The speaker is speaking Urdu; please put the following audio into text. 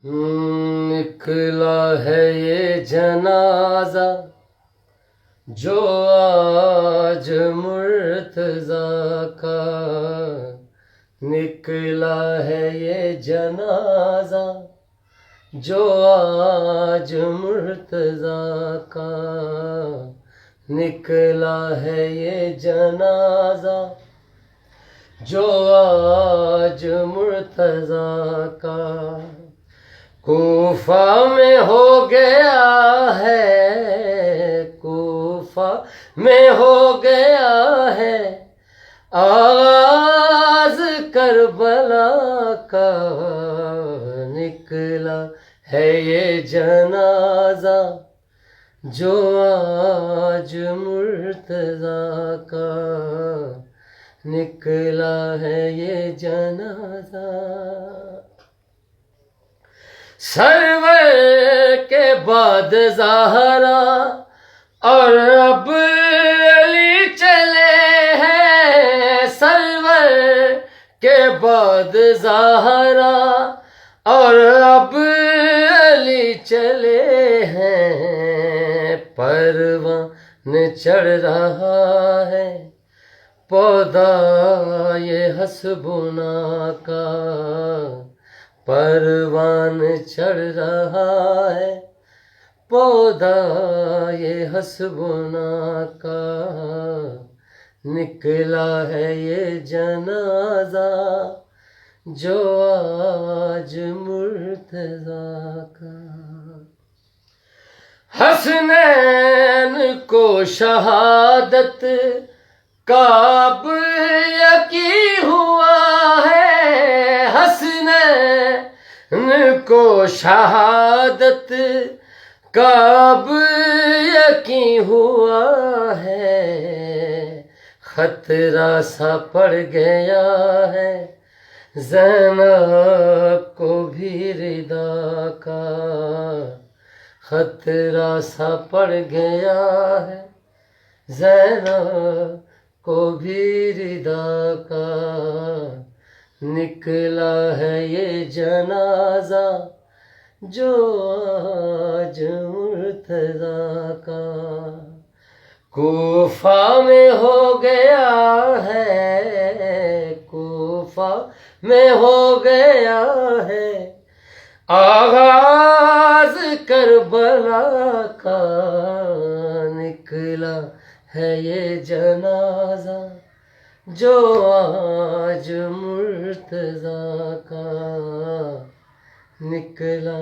نکلا ہے یہ جنازہ جو آج مرتضیٰ کا، نکلا ہے یہ جنازہ جو آج مرتضیٰ کا، نکلا ہے یہ جنازہ جو آج مرتضیٰ کا۔ کوفہ میں ہو گیا ہے، کوفہ میں ہو گیا ہے آغاز کربلا کا، نکلا ہے یہ جنازہ جو آج مرتضیٰ کا، نکلا ہے یہ جنازہ۔ سرور کے بعد زہرا اور اب علی چلے ہیں، سرور کے بعد زہرا اور اب علی چلے ہیں، پروان چڑھ رہا ہے پودا یہ حسبنا کا، پروان چڑھ رہا ہے پودا یہ حسبنا کا، نکلا ہے یہ جنازہ جو آج مرتضیٰ کا۔ حسنین کو شہادت کا اب یقین ہوا ہے، حسنین کو شہادت کا اب یقین ہوا ہے، خطرہ سا پڑ گیا ہے زینب کو بھی ردا کا، خطرہ سا پڑ گیا ہے زینب کو بھی ردا کا، نکلا ہے یہ جنازہ جو آج مرتضیٰ کا۔ کوفہ میں ہو گیا ہے، کوفہ میں ہو گیا ہے آغاز کربلا کا، نکلا ہے یہ جنازہ جو آج مرتضیٰ کا، نکلا۔